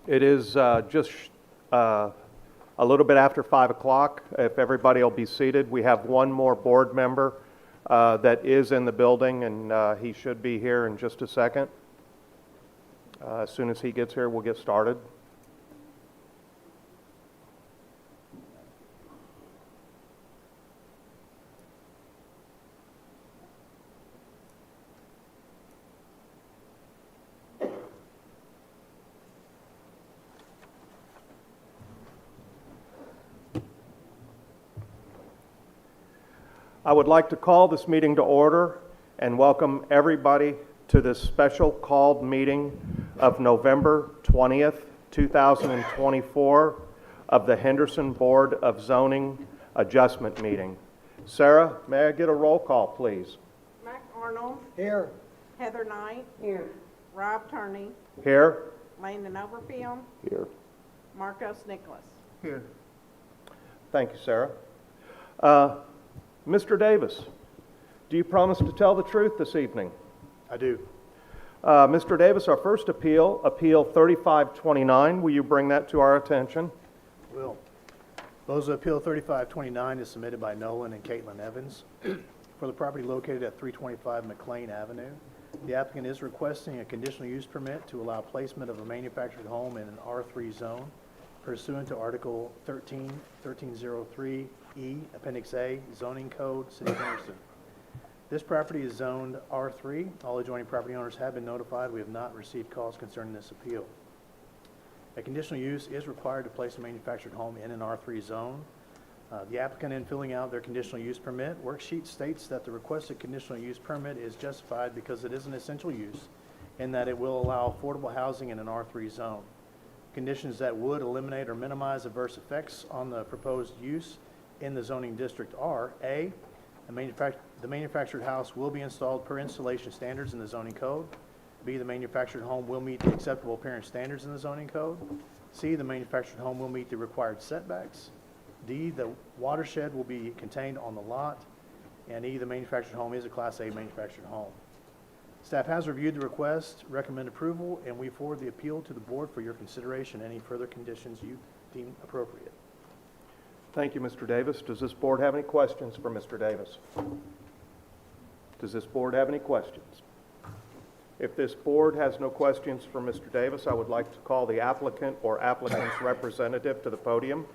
It is just a little bit after 5 o'clock. If everybody will be seated, we have one more board member that is in the building, and he should be here in just a second. As soon as he gets here, we'll get started. I would like to call this meeting to order and welcome everybody to this special called meeting of November 20th, 2024 of the Henderson Board of Zoning Adjustment Meeting. Sarah, may I get a roll call, please? Mac Arnold. Here. Heather Knight. Here. Rob Turney. Here. Landon Overfield. Here. Marcos Nicholas. Here. Thank you, Sarah. Mr. Davis, do you promise to tell the truth this evening? I do. Mr. Davis, our first appeal, Appeal 3529, will you bring that to our attention? Will. Proposal Appeal 3529 is submitted by Nolan and Caitlin Evans for the property located at 325 McLean Avenue. The applicant is requesting a conditional use permit to allow placement of a manufactured home in an R3 zone pursuant to Article 1303E, Appendix A, Zoning Code, City of Henderson. This property is zoned R3. All adjoining property owners have been notified. We have not received calls concerning this appeal. A conditional use is required to place a manufactured home in an R3 zone. The applicant, in filling out their conditional use permit worksheet, states that the requested conditional use permit is justified because it is an essential use and that it will allow affordable housing in an R3 zone. Conditions that would eliminate or minimize adverse effects on the proposed use in the zoning district are: A, the manufactured house will be installed per installation standards in the zoning code. B, the manufactured home will meet the acceptable appearance standards in the zoning code. C, the manufactured home will meet the required setbacks. D, the watershed will be contained on the lot. And E, the manufactured home is a Class A manufactured home. Staff has reviewed the request, recommend approval, and we forward the appeal to the board for your consideration. Any further conditions you deem appropriate. Thank you, Mr. Davis. Does this board have any questions for Mr. Davis? Does this board have any questions? If this board has no questions for Mr. Davis, I would like to call the applicant or applicant's representative to the podium.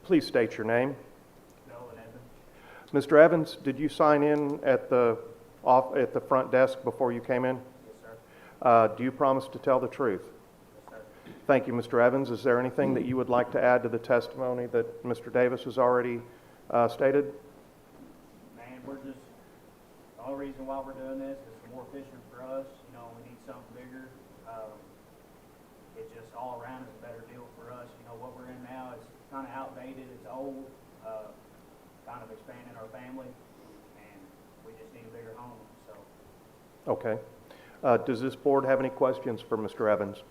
Please state your name. Mr. Evans, did you sign in at the front desk before you came in? Yes, sir. Do you promise to tell the truth? Yes, sir. Thank you, Mr. Evans. Is there anything that you would like to add to the testimony that Mr. Davis has already stated? Man, the only reason why we're doing this is more efficient for us. You know, we need something bigger. It just all around is a better deal for us. You know, what we're in now is kind of outdated. It's old. Kind of expanding our family, and we just need a bigger home. So. Okay. Does this board have any questions for Mr. Evans?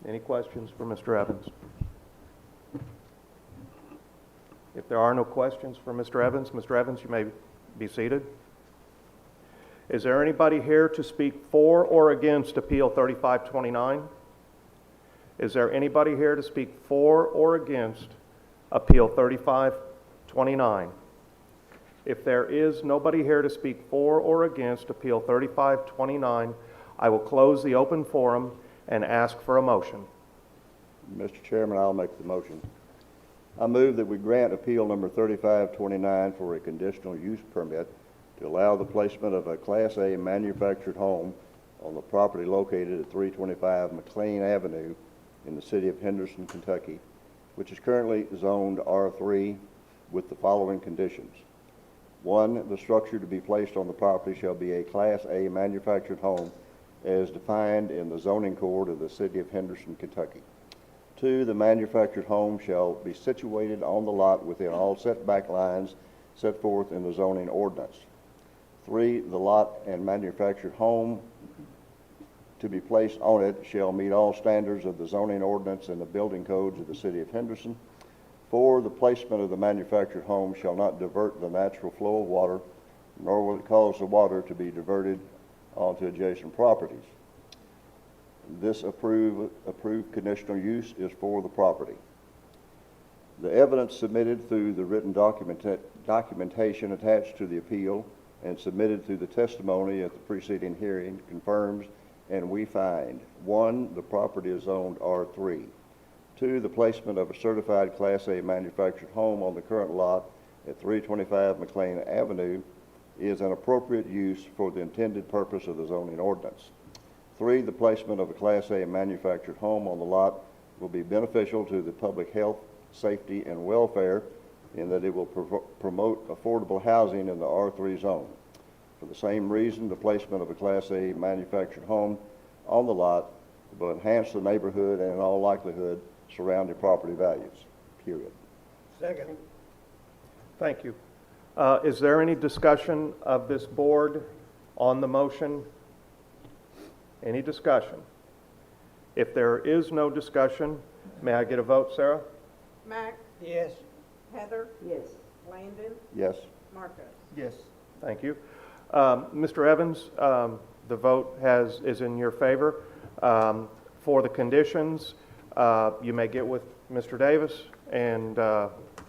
Any questions for Mr. Evans? If there are no questions for Mr. Evans, you may be seated. Is there anybody here to speak for or against Appeal 3529? Is there anybody here to speak for or against Appeal 3529? If there is nobody here to speak for or against Appeal 3529, I will close the open forum and ask for a motion. Mr. Chairman, I'll make the motion. I move that we grant appeal number 3529 for a conditional use permit to allow the placement of a Class A manufactured home on the property located at 325 McLean Avenue in the city of Henderson, Kentucky, which is currently zoned R3 with the following conditions. 1, the structure to be placed on the property shall be a Class A manufactured home as defined in the zoning code of the city of Henderson, Kentucky. 2, the manufactured home shall be situated on the lot within all setback lines set forth in the zoning ordinance. 3, the lot and manufactured home to be placed on it shall meet all standards of the zoning ordinance and the building codes of the city of Henderson. 4, the placement of the manufactured home shall not divert the natural flow of water, nor will it cause the water to be diverted onto adjacent properties. This approved conditional use is for the property. The evidence submitted through the written documentation attached to the appeal and submitted through the testimony at the preceding hearing confirms and we find: 1, the property is zoned R3. 2, the placement of a certified Class A manufactured home on the current lot at 325 McLean Avenue is an appropriate use for the intended purpose of the zoning ordinance. 3, the placement of a Class A manufactured home on the lot will be beneficial to the public health, safety, and welfare in that it will promote affordable housing in the R3 zone. For the same reason, the placement of a Class A manufactured home on the lot will enhance the neighborhood and in all likelihood surrounding property values, period. Second. Thank you. Is there any discussion of this board on the motion? Any discussion? If there is no discussion, may I get a vote, Sarah? Mac, Yes. Heather, Yes. Landon, Yes. Marcus. Yes. Thank you. Mr. Evans, the vote is in your favor. For the conditions, you may get with Mr. Davis, and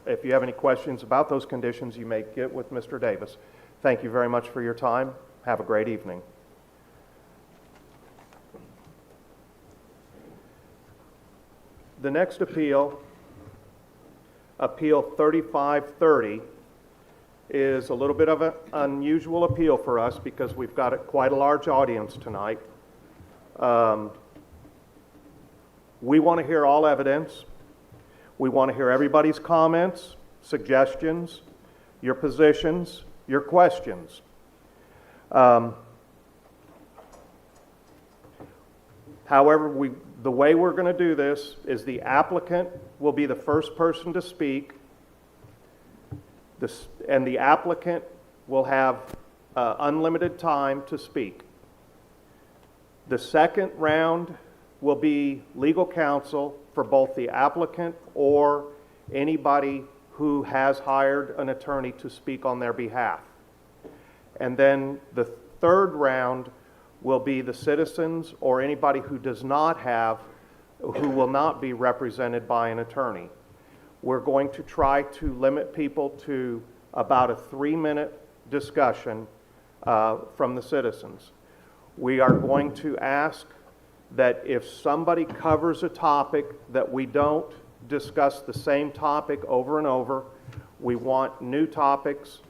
if you have any questions about those conditions, you may get with Mr. Davis. Thank you very much for your time. Have a great evening. The next appeal, Appeal 3530, is a little bit of an unusual appeal for us because we've got quite a large audience tonight. We want to hear all evidence. We want to hear everybody's comments, suggestions, your positions, your questions. However, the way we're going to do this is the applicant will be the first person to speak, and the applicant will have unlimited time to speak. The second round will be legal counsel for both the applicant or anybody who has hired an attorney to speak on their behalf. And then the third round will be the citizens or anybody who does not have, who will not be represented by an attorney. We're going to try to limit people to about a 3-minute discussion from the citizens. We are going to ask that if somebody covers a topic that we don't discuss the same topic over and over. We want new topics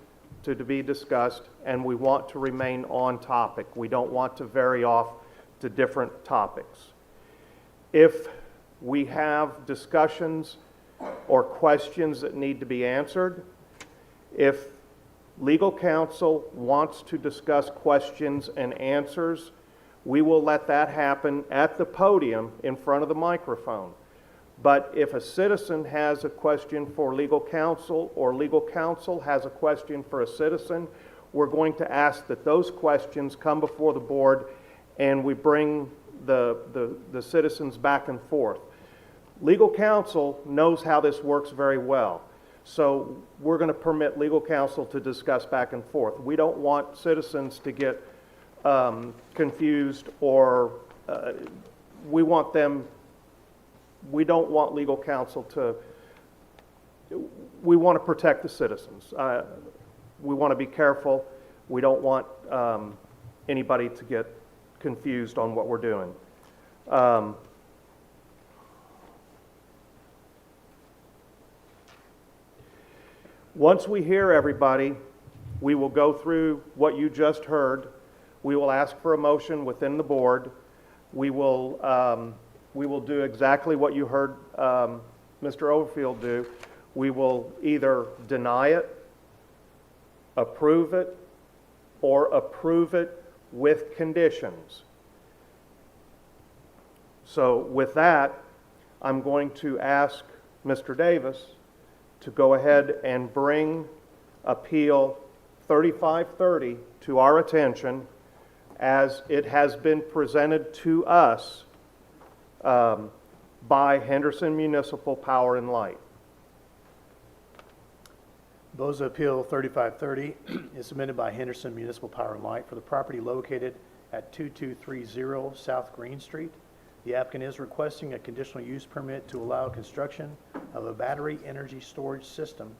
to be discussed, and we want to remain on topic. We don't want to vary off to different topics. If we have discussions or questions that need to be answered, if legal counsel wants to discuss questions and answers, we will let that happen at the podium in front of the microphone. But if a citizen has a question for legal counsel or legal counsel has a question for a citizen, we're going to ask that those questions come before the board and we bring the citizens back and forth. Legal counsel knows how this works very well. So we're going to permit legal counsel to discuss back and forth. We don't want citizens to get confused or we don't want legal counsel to, we want to protect the citizens. We want to be careful. We don't want anybody to get confused on what we're doing. Once we hear everybody, we will go through what you just heard. We will ask for a motion within the board. We will do exactly what you heard Mr. Overfield do. We will either deny it, approve it, or approve it with conditions. So with that, I'm going to ask Mr. Davis to go ahead and bring Appeal 3530 to our attention as it has been presented to us by Henderson Municipal Power and Light. Boza Appeal 3530 is submitted by Henderson Municipal Power and Light for the property located at 2230 South Green Street. The applicant is requesting a conditional use permit to allow construction of a battery energy storage system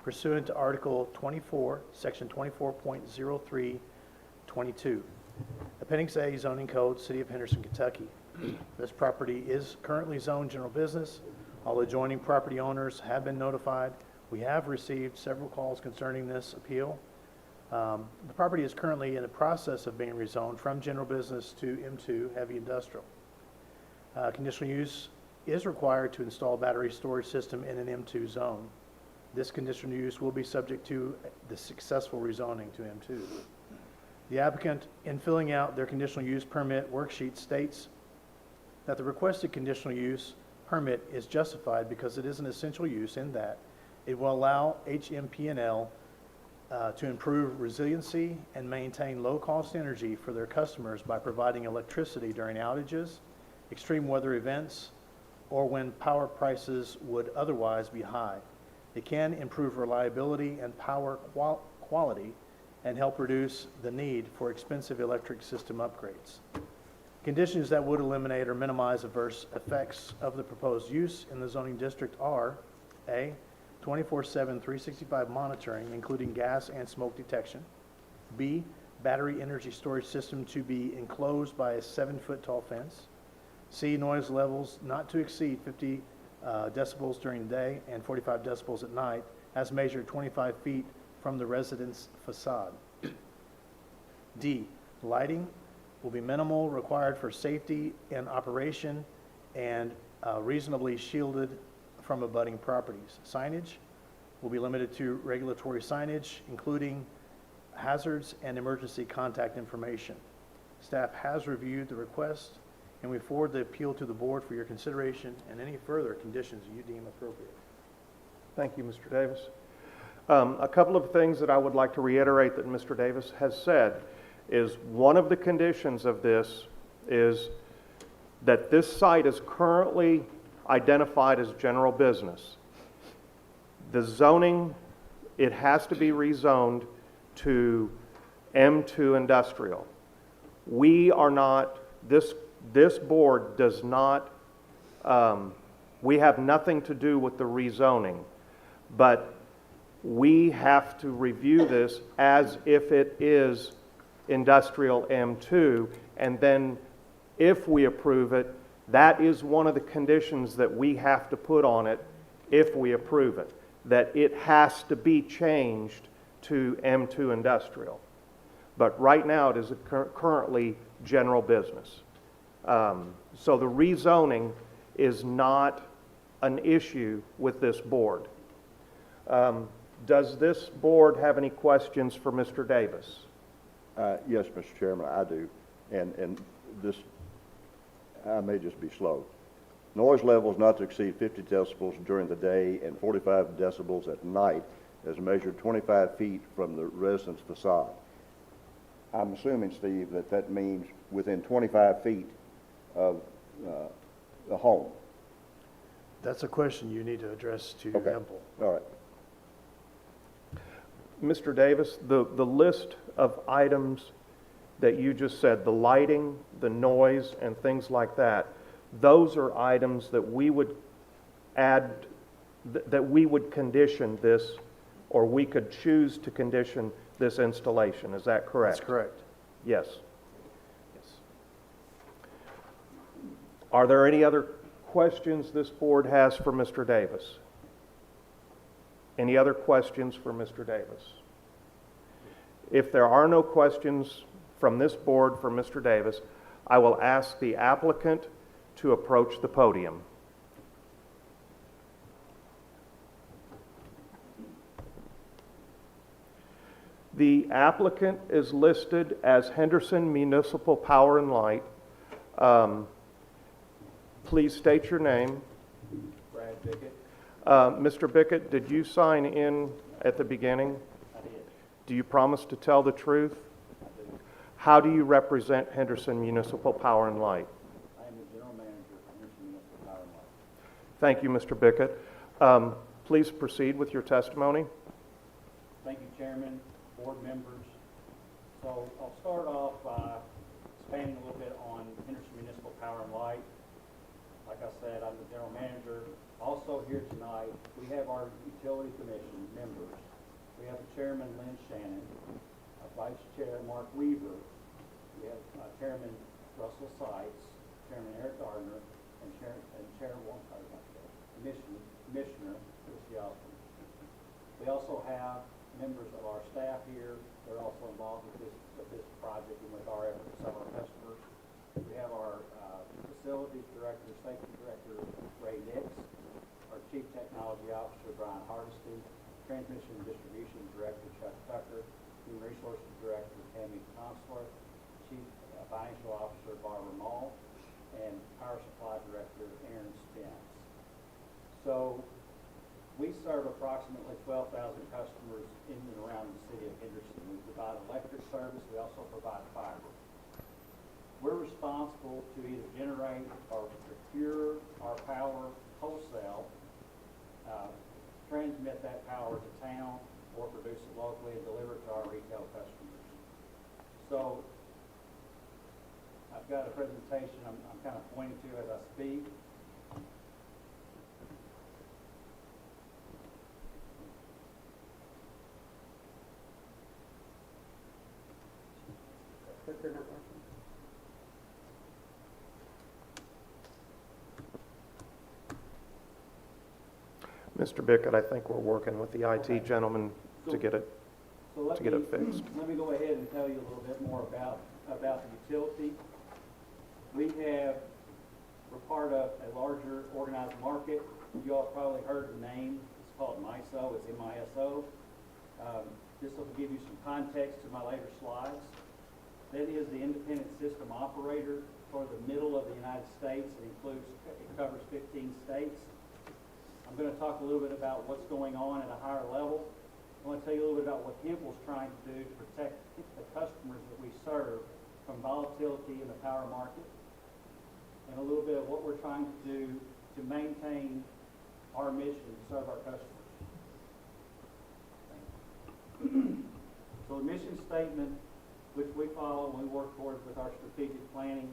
pursuant to Article 24, Section 24.0322, Appendix A zoning code, City of Henderson, Kentucky. This property is currently zoned general business. All adjoining property owners have been notified. We have received several calls concerning this appeal. The property is currently in the process of being rezoned from general business to M2 heavy industrial. Conditional use is required to install a battery storage system in an M2 zone. This conditional use will be subject to the successful rezoning to M2. The applicant, in filling out their conditional use permit worksheet, states that the requested conditional use permit is justified because it is an essential use in that it will allow HMP&L to improve resiliency and maintain low-cost energy for their customers by providing electricity during outages, extreme weather events, or when power prices would otherwise be high. It can improve reliability and power quality and help reduce the need for expensive electric system upgrades. Conditions that would eliminate or minimize adverse effects of the proposed use in the zoning district are: A, 24/7, 365 monitoring, including gas and smoke detection. B, battery energy storage system to be enclosed by a 7-foot tall fence. C, noise levels not to exceed 50 decibels during the day and 45 decibels at night, as measured 25 feet from the residence facade. D, lighting will be minimal, required for safety and operation, and reasonably shielded from abutting properties. Signage will be limited to regulatory signage, including hazards and emergency contact information. Staff has reviewed the request, and we forward the appeal to the board for your consideration and any further conditions you deem appropriate. Thank you, Mr. Davis. A couple of things that I would like to reiterate that Mr. Davis has said is one of the conditions of this is that this site is currently identified as general business. The zoning, it has to be rezoned to M2 industrial. We are not, this board does not, we have nothing to do with the rezoning, but we have to review this as if it is industrial M2, and then if we approve it, that is one of the conditions that we have to put on it if we approve it, that it has to be changed to M2 industrial. But right now it is currently general business. So the rezoning is not an issue with this board. Does this board have any questions for Mr. Davis? Yes, Mr. Chairman, I do. And this, I may just be slow. Noise levels not to exceed 50 decibels during the day and 45 decibels at night as measured 25 feet from the residence facade. I'm assuming, Steve, that that means within 25 feet of the home. That's a question you need to address to Okay. Emple. All right. Mr. Davis, the list of items that you just said, the lighting, the noise, and things like that, those are items that we would add, that we would condition this, or we could choose to condition this installation. Is that correct? That's correct. Yes. Yes. Are there any other questions this board has for Mr. Davis? Any other questions for Mr. Davis? If there are no questions from this board for Mr. Davis, I will ask the applicant to approach the podium. The applicant is listed as Henderson Municipal Power and Light. Please state your name. Brad Bickett. Mr. Bickett, did you sign in at the beginning? I did. Do you promise to tell the truth? I do. How do you represent Henderson Municipal Power and Light? I am the general manager of Henderson Municipal Power and Light. Thank you, Mr. Bickett. Please proceed with your testimony. Thank you, Chairman, board members. So I'll start off by expanding a little bit on Henderson Municipal Power and Light. Like I said, I'm the general manager. Also here tonight, we have our utility commission members. We have Chairman Lynn Shannon, Vice Chair Mark Weaver. We have Chairman Russell Seitz, Chairman Eric Gardner, and Commissioner Chrissy Osborne. We also have members of our staff here. They're also involved with this project and with our efforts to serve our customers. We have our facilities director, safety director, Ray Nix, our chief technology officer, Brian Hardesty, transmission and distribution director, Chuck Tucker, human resources director, Tammy Consular, chief financial officer, Barbara Mall, and power supply director, Aaron Spence. So we serve approximately 12,000 customers in and around the city of Henderson. We provide electric service. We also provide fiber. We're responsible to either generate or procure our power wholesale, transmit that power to town, or produce it locally and deliver it to our retail customers. So I've got a presentation I'm kind of pointing to as I speak. They're not working. Mr. Bickett, I think we're working with the Okay. IT gentleman to get it. So let To get me, it fixed. let me go ahead and tell you a little bit more about the utility. We're part of a larger organized market. You all probably heard the name. It's called MISO. It's M-I-S-O. This will give you some context to my later slides. That is the independent system operator for the middle of the United States. It covers 15 states. I'm going to talk a little bit about what's going on at a higher level. I want to tell you a little bit about what Hempel's trying to do to protect the customers that we serve from volatility in the power market, and a little bit of what we're trying to do to maintain our mission to serve our customers. So the mission statement, which we follow and we work towards with our strategic planning,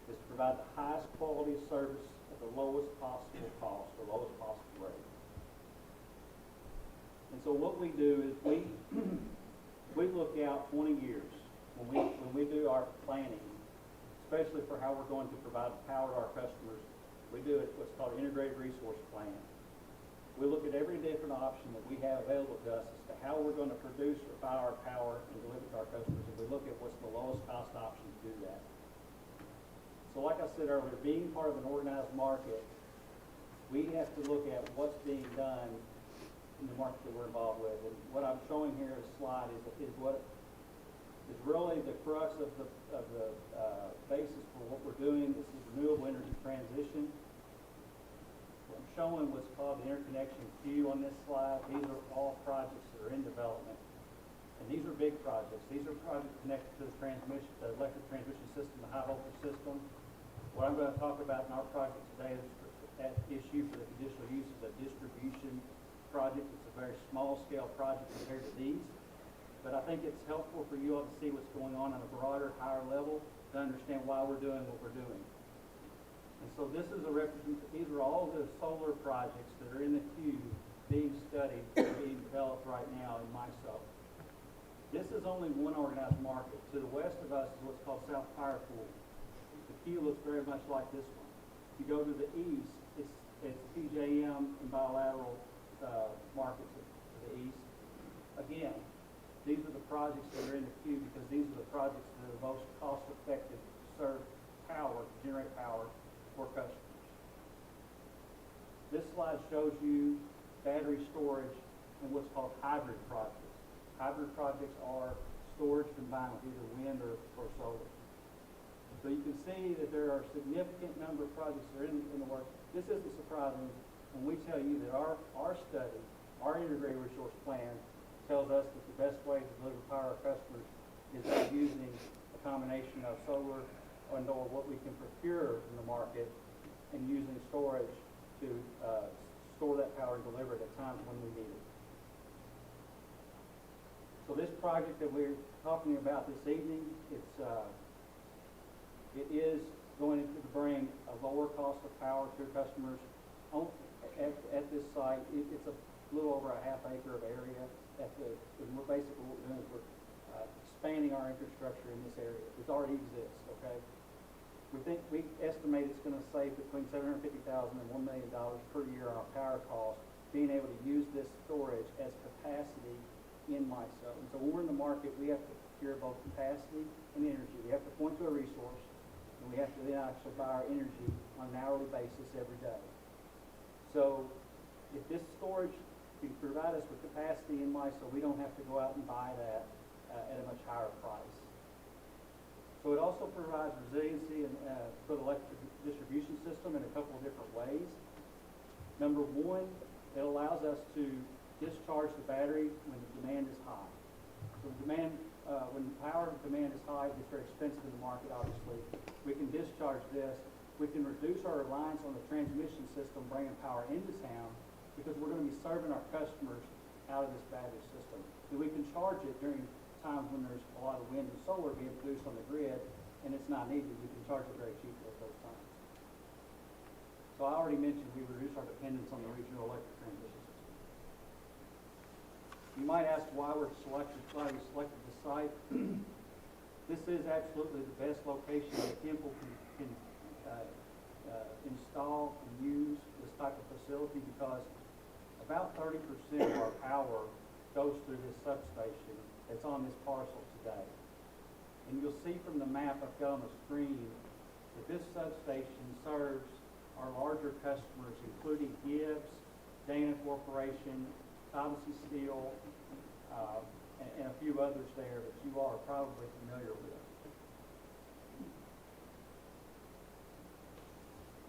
is to provide the highest quality of service at the lowest possible cost, the lowest possible rate. And so what we do is we look out 20 years when we do our planning, especially for how we're going to provide power to our customers. We do it what's called an integrated resource plan. We look at every different option that we have available to us as to how we're going to produce or buy our power and deliver it to our customers, and we look at what's the lowest cost option to do that. So like I said earlier, being part of an organized market, we have to look at what's being done in the market that we're involved with. And what I'm showing here as a slide is what is really the crux of the basis for what we're doing. This is renewable energy transition. I'm showing what's called the interconnection queue on this slide. These are all projects that are in development. And these are big projects. These are projects connected to the electric transmission system, the high voltage system. What I'm going to talk about in our project today is that issue for the conditional use is a distribution project. It's a very small scale project compared to these. But I think it's helpful for you all to see what's going on a broader, higher level to understand why we're doing what we're doing. And so this is these are all the solar projects that are in the queue being studied, being developed right now in MISO. This is only one organized market. To the west of us is what's called South Power Pool. The queue looks very much like this one. If you go to the east, it's PJM and bilateral markets to the east. Again, these are the projects that are in the queue because these are the projects that are the most cost-effective to serve power, to generate power for customers. This slide shows you battery storage and what's called hybrid projects. Hybrid projects are storage combined with either wind or solar. So you can see that there are a significant number of projects that are in the works. This isn't surprising when we tell you that our study, our integrated resource plan, tells us that the best way to deliver power to our customers is by using a combination of solar and/or what we can procure from the market and using storage to store that power and deliver it at times when we need it. So this project that we're talking about this evening, it's It is going to bring a lower cost of power to customers. At this site, it's a little over a half acre of area. And we're basically, what we're doing is we're expanding our infrastructure in this area, which already exists, okay? We estimate it's gonna save between $750,000 and $1 million per year on our power costs, being able to use this storage as capacity in MISO. And so when we're in the market, we have to procure both capacity and energy. We have to point to a resource, and we have to then actually buy our energy on an hourly basis every day. So if this storage can provide us with capacity in MISO, we don't have to go out and buy that at a much higher price. So it also provides resiliency for the electric distribution system in a couple of different ways. Number one, it allows us to discharge the battery when the demand is high. So when power demand is high, it's very expensive in the market, obviously. We can discharge this. We can reduce our reliance on the transmission system bringing power into town because we're going to be serving our customers out of this battery system. And we can charge it during times when there's a lot of wind and solar being produced on the grid and it's not needed. We can charge it very cheaply at those times. So I already mentioned we reduce our dependence on the regional electric transmission system. You might ask why we selected the site. This is absolutely the best location that Temple can install and use this type of facility because about 30% of our power goes through this substation that's on this parcel today. And you'll see from the map I've got on the screen that this substation serves our larger customers, including Gibbs, Dana Corporation, Thomasy Steel, and a few others there that you all are probably familiar with.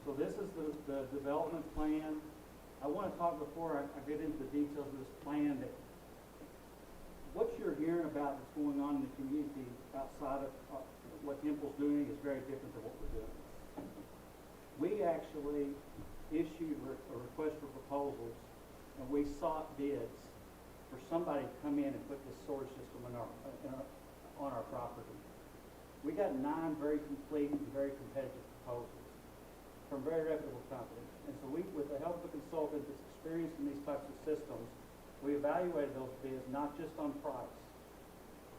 So this is the development plan. I want to talk before I get into the details of this plan that what you're hearing about that's going on in the community outside of what Temple's doing is very different than what we're doing. We actually issued a request for proposals and we sought bids for somebody to come in and put this storage system on our property. We got 9 very complete and very competitive proposals from very reputable companies. And so with the help of a consultant that's experienced in these types of systems, we evaluated those bids not just on price.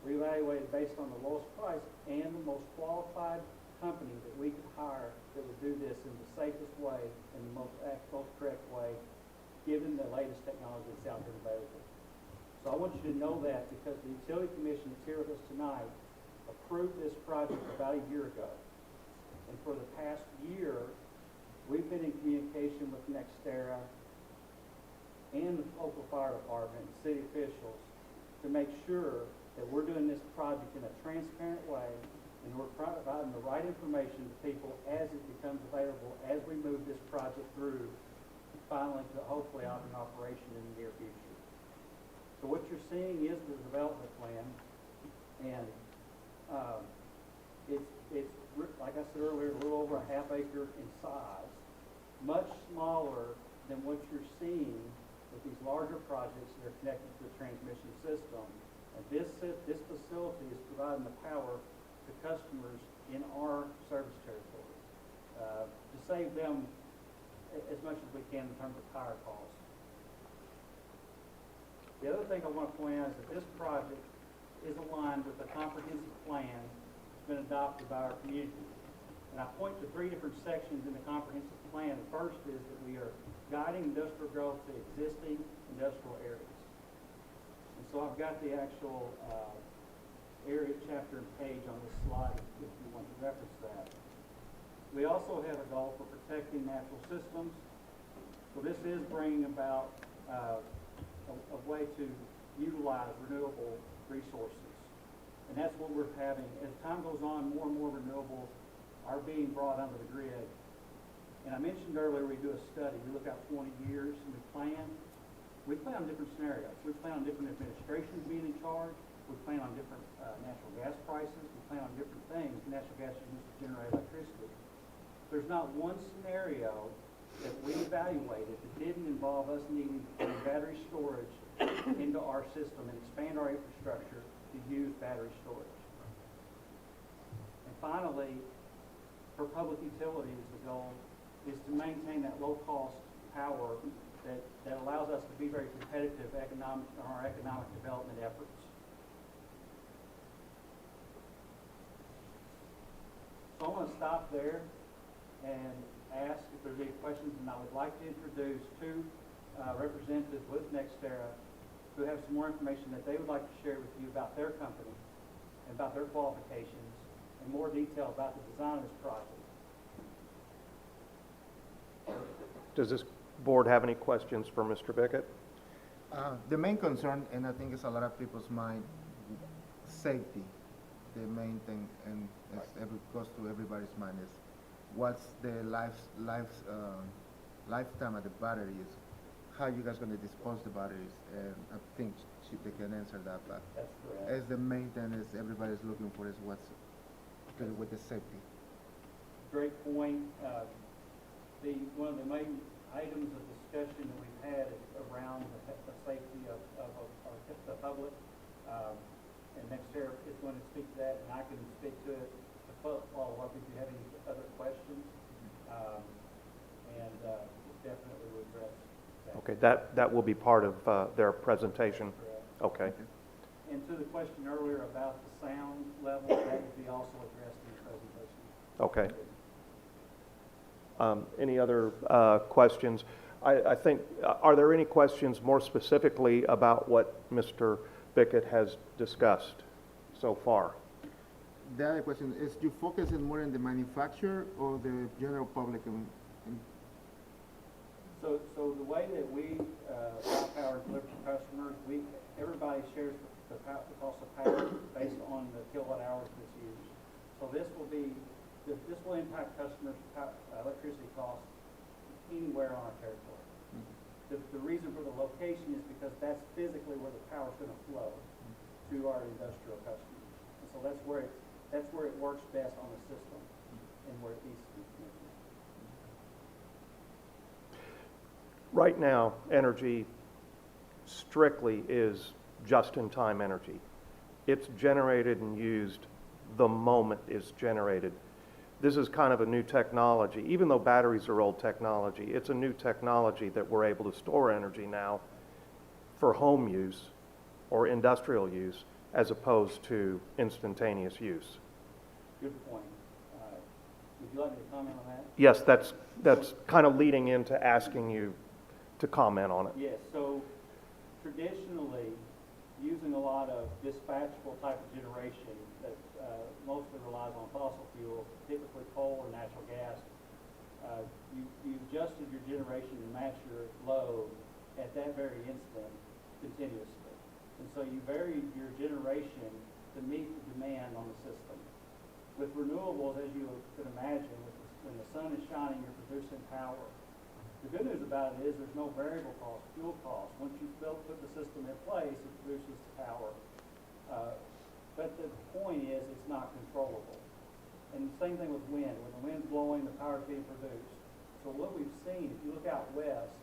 We evaluated based on the lowest price and the most qualified company that we could hire that would do this in the safest way and the most correct way, given the latest technology that's out there available. So I want you to know that because the Utility Commission that's here with us tonight approved this project about a year ago. And for the past year, we've been in communication with NextEra and the local fire department and city officials to make sure that we're doing this project in a transparent way and we're providing the right information to people as it becomes available as we move this project through finally to hopefully out in operation in the near future. So what you're seeing is the development plan, and it's like I said earlier, a little over a half acre in size, much smaller than what you're seeing with these larger projects that are connected to the transmission system. And this facility is providing the power to customers in our service territory to save them as much as we can in terms of power costs. The other thing I want to point out is that this project is aligned with the comprehensive plan that's been adopted by our community. And I point to 3 different sections in the comprehensive plan. The first is that we are guiding industrial growth to existing industrial areas. And so I've got the actual area, chapter, and page on this slide if you want to reference that. We also have a goal for protecting natural systems. So this is bringing about a way to utilize renewable resources. And that's what we're having. As time goes on, more and more renewables are being brought onto the grid. And I mentioned earlier we do a study. We look out 20 years and we plan. We plan on different scenarios. We plan on different administrations being in charge. We plan on different natural gas prices. We plan on different things natural gas is used to generate electricity. There's not one scenario that we evaluated that didn't involve us needing to bring battery storage into our system and expand our infrastructure to use battery storage. And finally, for public utilities, the goal is to maintain that low-cost power that allows us to be very competitive in our economic development efforts. So I'm going to stop there and ask if there's any questions, and I would like to introduce two representatives with NextEra who have some more information that they would like to share with you about their company and about their qualifications and more detail about the design of this project. Does this board have any questions for Mr. Bickett? The main concern, and I think it's a lot of people's mind, safety. The main thing, and goes to everybody's mind, is what's the lifetime of the batteries? How you guys gonna dispose the batteries? And I think they can answer that. But That's correct. as the main thing is everybody's looking for is what's good with the safety. Great point. One of the main items of discussion that we've had is around the safety of the public. And NextEra is going to speak to that, and I can speak to it to follow up if you have any other questions. And definitely will address that. Okay, that will be part of their presentation. Correct. Okay. And to the question earlier about the sound level, that will be also addressed in the presentation. Okay. Any other questions? I think, are there any questions more specifically about what Mr. Bickett has discussed so far? The other question is, you focusing more on the manufacturer or the general public? So the way that we buy power and deliver to customers, everybody shares the cost of power based on the kilowatt hours that's used. So this will impact customers' electricity costs anywhere on our territory. The reason for the location is because that's physically where the power is going to flow to our industrial customers. And so that's where it works best on the system and where it needs to be connected. Right now, energy strictly is just-in-time energy. It's generated and used the moment it's generated. This is kind of a new technology. Even though batteries are old technology, it's a new technology that we're able to store energy now for home use or industrial use as opposed to instantaneous use. Good point. Would you like me to comment on that? Yes, that's kind of leading into asking you to comment on it. Yes, so traditionally, using a lot of dispatchable type of generation that mostly relies on fossil fuel, typically coal or natural gas, you adjusted your generation to match your load at that very instant continuously. And so you varied your generation to meet the demand on the system. With renewables, as you can imagine, when the sun is shining, you're producing power. The good news about it is there's no variable cost, fuel cost. Once you put the system in place, it produces power. But the point is it's not controllable. And the same thing with wind. When the wind's blowing, the power is being produced. So what we've seen, if you look out west,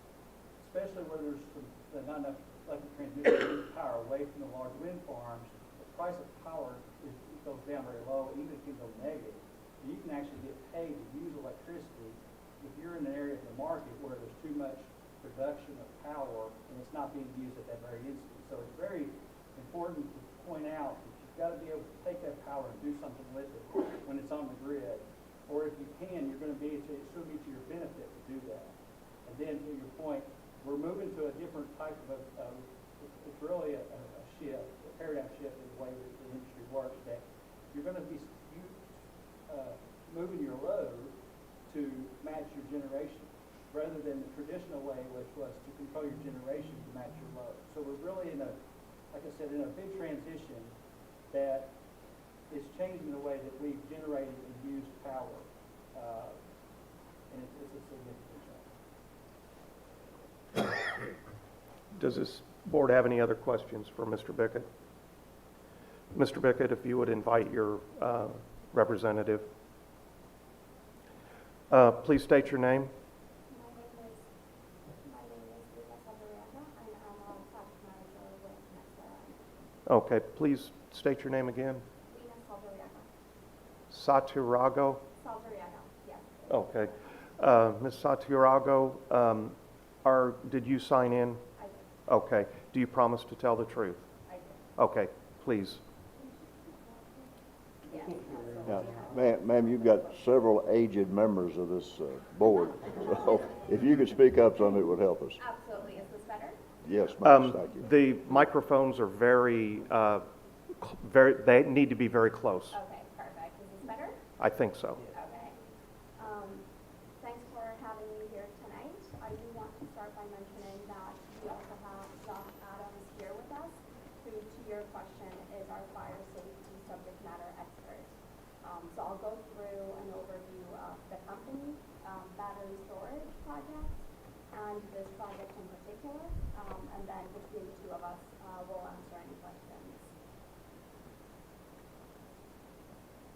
especially where there's not enough electric transmission power away from the large wind farms, the price of power goes down very low, even if it can go negative. You can actually get paid to use electricity if you're in an area of the market where there's too much production of power and it's not being used at that very instant. So it's very important to point out that you've got to be able to take that power and do something with it when it's on the grid. Or if you can, it's going to be to your benefit to do that. And then to your point, we're moving to a different type of it's really a shift, a paradigm shift in the way that the industry works, that you're going to be moving your load to match your generation, rather than the traditional way, which was to control your generation to match your load. So we're really like I said, in a big transition that is changing the way that we've generated and used power. And it's a significant change. Does this board have any other questions for Mr. Bickett? Mr. Bickett, if you would invite your representative. Please state your name. My name is Rita Salvariaga, and I'm a project manager with NextEra. Okay, please state your name again. Rita Salvariaga. Saturago. Salvariaga. Okay. Ms. Satirago, did you sign in? I did, Okay. Do you promise to tell the truth? I did. Okay, please. Yes, Now, absolutely. ma'am, you've got several aged members of this board, so if you could speak up some, it would help us. Absolutely. Is this better? Yes, ma'am, thank you. The microphones are they need to be very close. Okay, perfect. Is this better? I think so. Okay. Thanks for having me here tonight. I do want to start by mentioning that we also have Josh Adams here with us, who, to your question, is our fire safety subject matter expert. So I'll go through an overview of the company, battery storage project, and this project in particular, and then between the two of us, we'll answer any questions.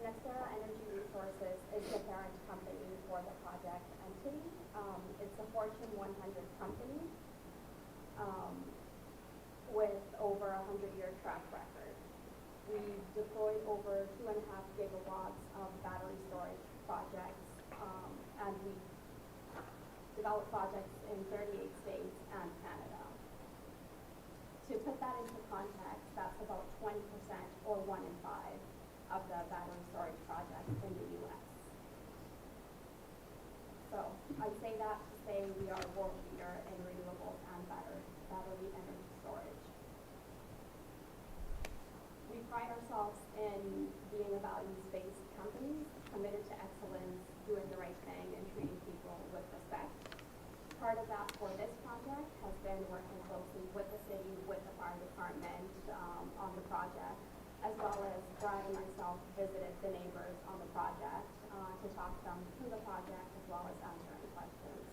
NextEra Energy Resources is the parent company for the project entity. It's a Fortune 100 company with over a 100-year track record. We've deployed over 2.5 gigawatts of battery storage projects, and we've developed projects in 38 states and Canada. To put that into context, that's about 20% or 1 in 5 of the battery storage projects in the U.S. So I say that to say we are a world leader in renewables and battery energy storage. We pride ourselves in being a values-based company committed to excellence, doing the right thing, and treating people with respect. Part of that for this project has been working closely with the city, with the fire department on the project, as well as Brad and myself visited the neighbors on the project to talk them through the project as well as answer any questions.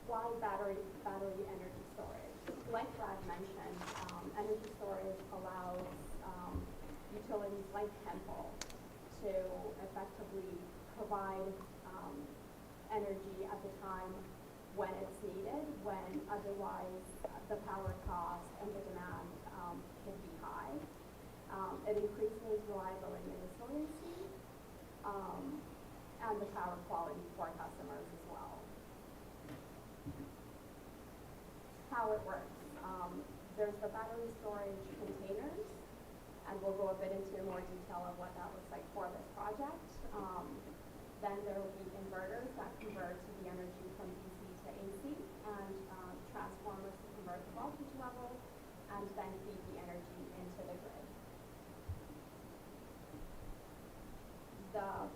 Why battery energy storage? Like Brad mentioned, energy storage allows utilities like Temple to effectively provide energy at the time when it's needed, when otherwise the power cost and the demand can be high. It increases reliability and resiliency, and the power quality for customers as well. How it works. There's the battery storage containers, and we'll go a bit into more detail of what that looks like for this project. Then there will be inverters that convert the energy from DC to AC, and transformers to convert the voltage level, and then feed the energy into the grid. The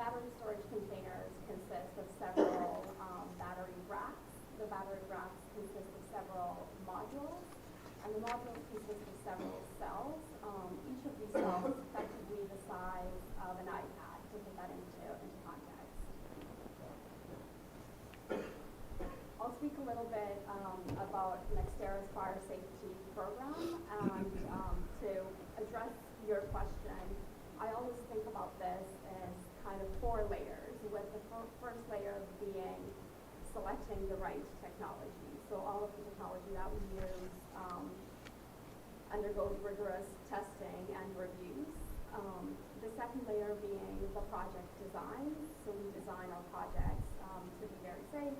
battery storage containers consist of several battery racks. The battery racks consist of several modules, and the modules consist of several cells. Each of these cells is effectively the size of an iPad, to put that into context. I'll speak a little bit about NextEra's fire safety program, and to address your question, I always think about this as kind of 4 layers, with the first layer being selecting the right technology. So all of the technology that we use undergoes rigorous testing and reviews. The second layer being the project design. So we design our projects to be very safe.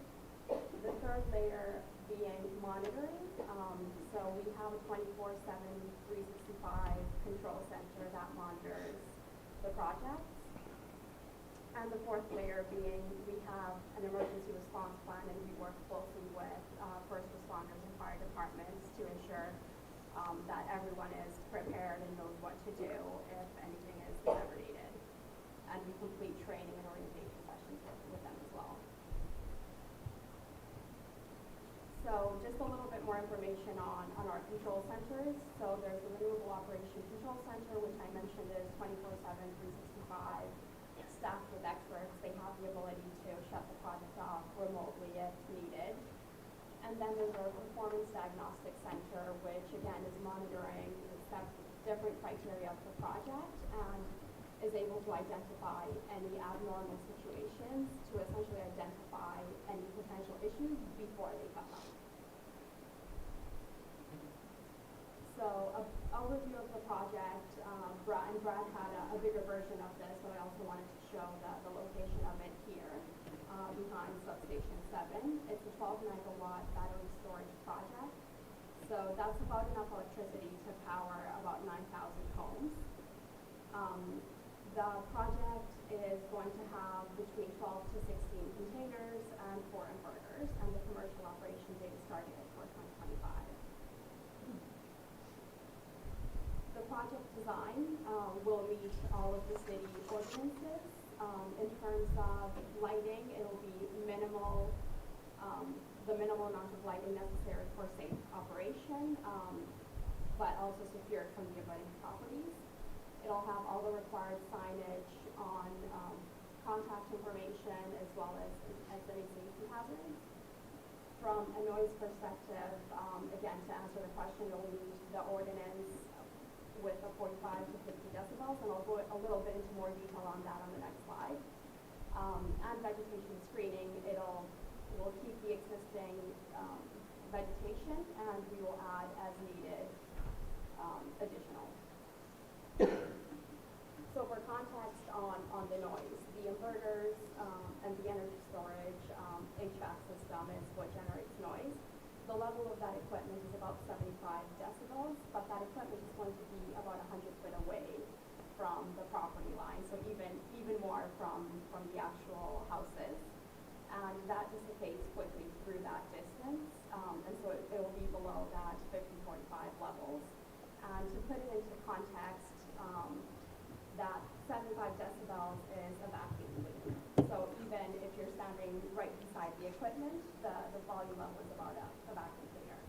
The third layer being monitoring. So we have a 24/7, 365 control center that monitors the projects. And the fourth layer being we have an emergency response plan, and we work closely with first responders and fire departments to ensure that everyone is prepared and knows what to do if anything is ever needed. And we complete training and orientation sessions with them as well. So just a little bit more information on our control centers. So there's the Renewable Operation Control Center, which I mentioned is 24/7, 365, staffed with experts. They have the ability to shut the project off remotely if needed. And then there's our Performance Diagnostic Center, which again is monitoring different criteria of the project and is able to identify any abnormal situations to essentially identify any potential issues before they come up. So an overview of the project, Brad had a bigger version of this, so I also also wanted to show the location of it here, behind substation 7. It's a 12 megawatt battery storage project. So that's about enough electricity to power about 9,000 homes. The project is going to have between 12 to 16 containers and 4 inverters, and the commercial operation date is targeted for 2025. The project design will meet all of the city ordinances. In terms of lighting, it'll be minimal, the minimal amount of lighting necessary for safe operation, but also secured from the abutting properties. It'll have all the required signage on contact information as well as any safety hazards. From a noise perspective, again, to answer the question, you'll need the ordinance with a 45 to 50 decibels, and I'll go a little bit into more detail on that on the next slide. And vegetation screening, we'll keep the existing vegetation, and we will add as needed additional. So for context on the noise, the inverters and the energy storage HVAC system is what generates noise. The level of that equipment is about 75 decibels, but that equipment is going to be about 100 feet away from the property line, so even more from the actual houses. And that dissipates quickly through that distance, and so it will be below that 50-45 levels. And to put it into context, that 75 decibels is a vacuum cleaner. So even if you're standing right beside the equipment, the volume level is about a vacuum cleaner.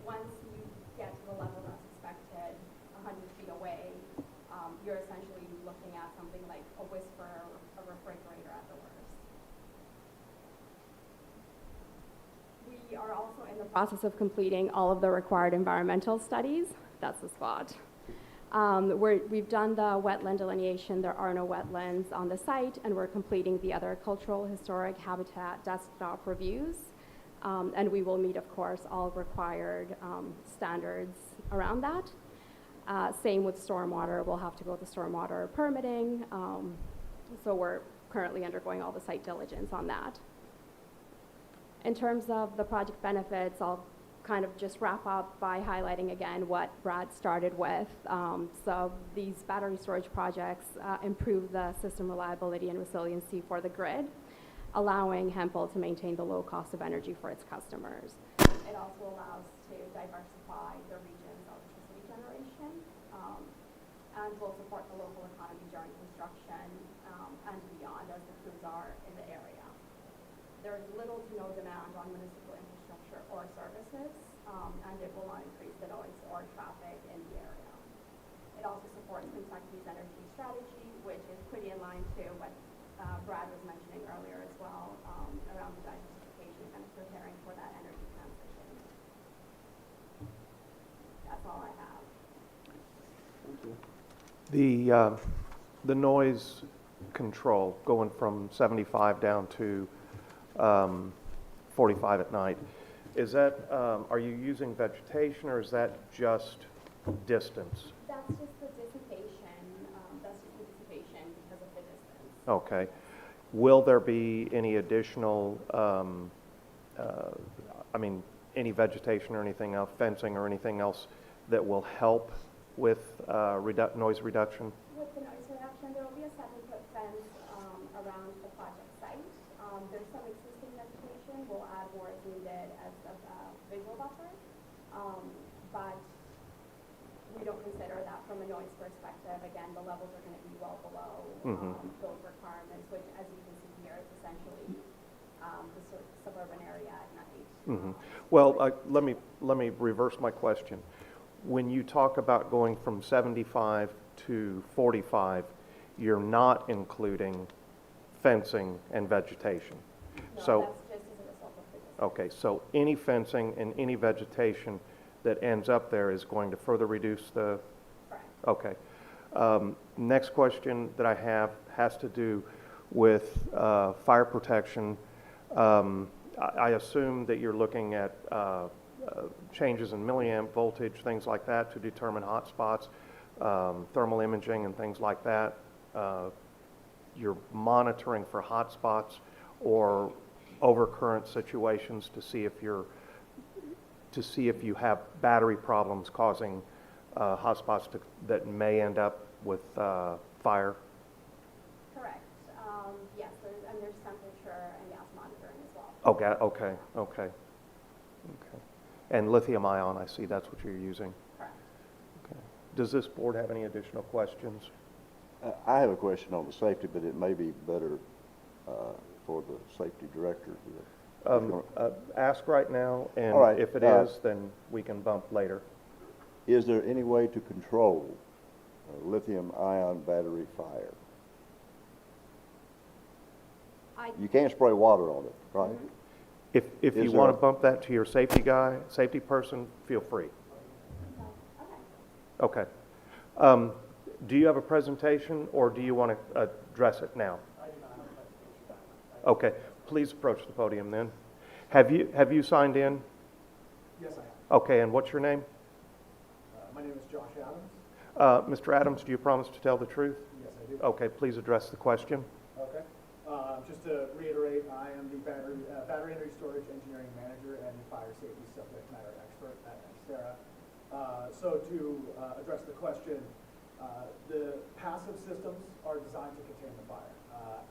Once you get to the level that's expected 100 feet away, you're essentially looking at something like a whisper, a refrigerator at the worst. We are also in the process of completing all of the required environmental studies. That's the spot. We've done the wetland delineation. There are no wetlands on the site, and we're completing the other cultural, historic, habitat desktop reviews. And we will meet, of course, all required standards around that. Same with stormwater. We'll have to go to stormwater permitting. So we're currently undergoing all the site diligence on that. In terms of the project benefits, I'll kind of just wrap up by highlighting again what Brad started with. So these battery storage projects improve the system reliability and resiliency for the grid, allowing Hempel to maintain the low cost of energy for its customers. It also allows to diversify the region's electricity generation, and will support the local economy during construction and beyond, as the crews are in the area. There is little to no demand on municipal infrastructure or services, and it will not increase the noise or traffic in the area. It also supports Kentucky's energy strategy, which is pretty in line to what Brad was mentioning earlier as well, around the diversification and preparing for that energy transition. That's all I have. The noise control going from 75 down to 45 at night, is that, are you using vegetation or is that just distance? That's just the dissipation. Because of the distance. Okay. Will there be any additional, any vegetation or anything else, fencing or anything else that will help with noise reduction? With the noise reduction, there will be a 7-foot fence around the project site. There's some existing vegetation. We'll add more as needed as a visual buffer, but we don't consider that from a noise perspective. Again, the levels are going to be well below those requirements, which, as you can see here, is essentially the sort of suburban area at night. Well, let me reverse my question. When you talk about going from 75 to 45, you're not including fencing and vegetation. No, So, that's just as a result of the distance. okay, so any fencing and any vegetation that ends up there is going to further reduce the... Correct. Okay. Next question that I have has to do with fire protection. I assume that you're looking at changes in milliamp voltage, things like that, to determine hot spots, thermal imaging and things like that. you're monitoring for hot spots or overcurrent situations to see if you have battery problems causing hot spots that may end up with fire? Correct. Yes, and there's temperature and gas monitoring as well. Okay. And lithium ion, I see that's what you're using. Correct. Okay. Does this board have any additional questions? I have a question on the safety, but it may be better for the safety director. Ask right now, and All right, if it is, then we can bump later. Is there any way to control lithium-ion battery fire? You can't spray water on it, right? If Is you there want a- to bump that to your safety person, feel free. Okay. Okay. Do you have a presentation, or do you want to address it now? I do not have a presentation. Okay, please approach the podium then. Have you signed in? Yes, I have. Okay, and what's your name? My name is Josh Adams. Mr. Adams, do you promise to tell the truth? Yes, I do. Okay, please address the question. Okay. Just to reiterate, I am the battery energy storage engineering manager and the fire safety subject matter expert at NextEra. So to address the question, the passive systems are designed to contain the fire.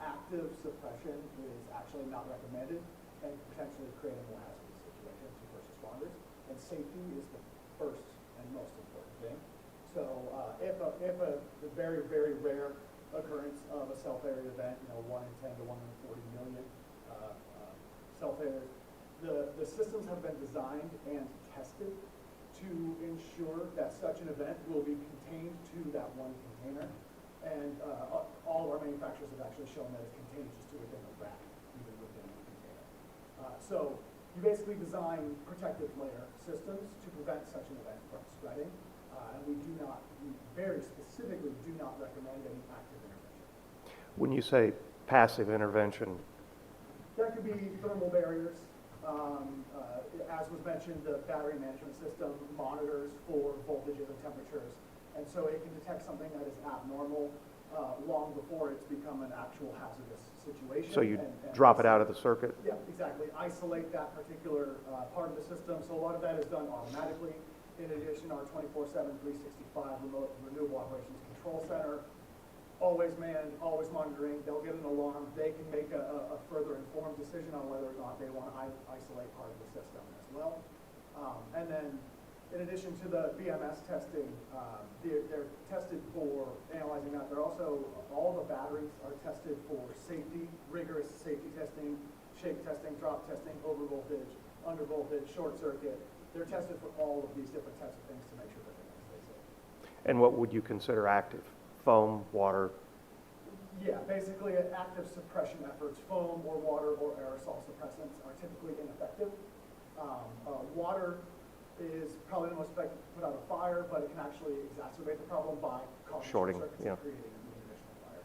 Active suppression is actually not recommended and potentially create a more hazardous situation to first responders. And safety is the first and most important thing. So if a very, very rare occurrence of a self-failure event, 1 in 10 to 1 in 40 million self-failures, the systems have been designed and tested to ensure that such an event will be contained to that one container. And all of our manufacturers have actually shown that it's contained just to within a rack, even within the container. So you basically design protective layer systems to prevent such an event from spreading. And we very specifically do not recommend any active intervention. When you say passive intervention, That could be thermal barriers. As was mentioned, the battery management system monitors for voltages and temperatures. And so it can detect something that is abnormal long before it's become an actual hazardous situation. so you and drop it out of the circuit? Yeah, exactly. Isolate that particular part of the system. So a lot of that is done automatically. In addition, our 24/7, 365 remote renewable operations control center, always manned, always monitoring. They'll get an alarm. They can make a further informed decision on whether or not they want to isolate part of the system as well. And then, in addition to the BMS testing, they're tested for analyzing that. They're also, all the batteries are tested for safety, rigorous safety testing, shake testing, drop testing, over voltage, under voltage, short circuit. They're tested for all of these different types of things to make sure that they're going to stay safe. And what would you consider active? Foam, water? Yeah, basically active suppression efforts, foam or water or aerosol suppressants are typically ineffective. Water is probably the most effective to put out a fire, but it can actually exacerbate the problem by causing Shorting, short circuits yeah. and creating an additional fire.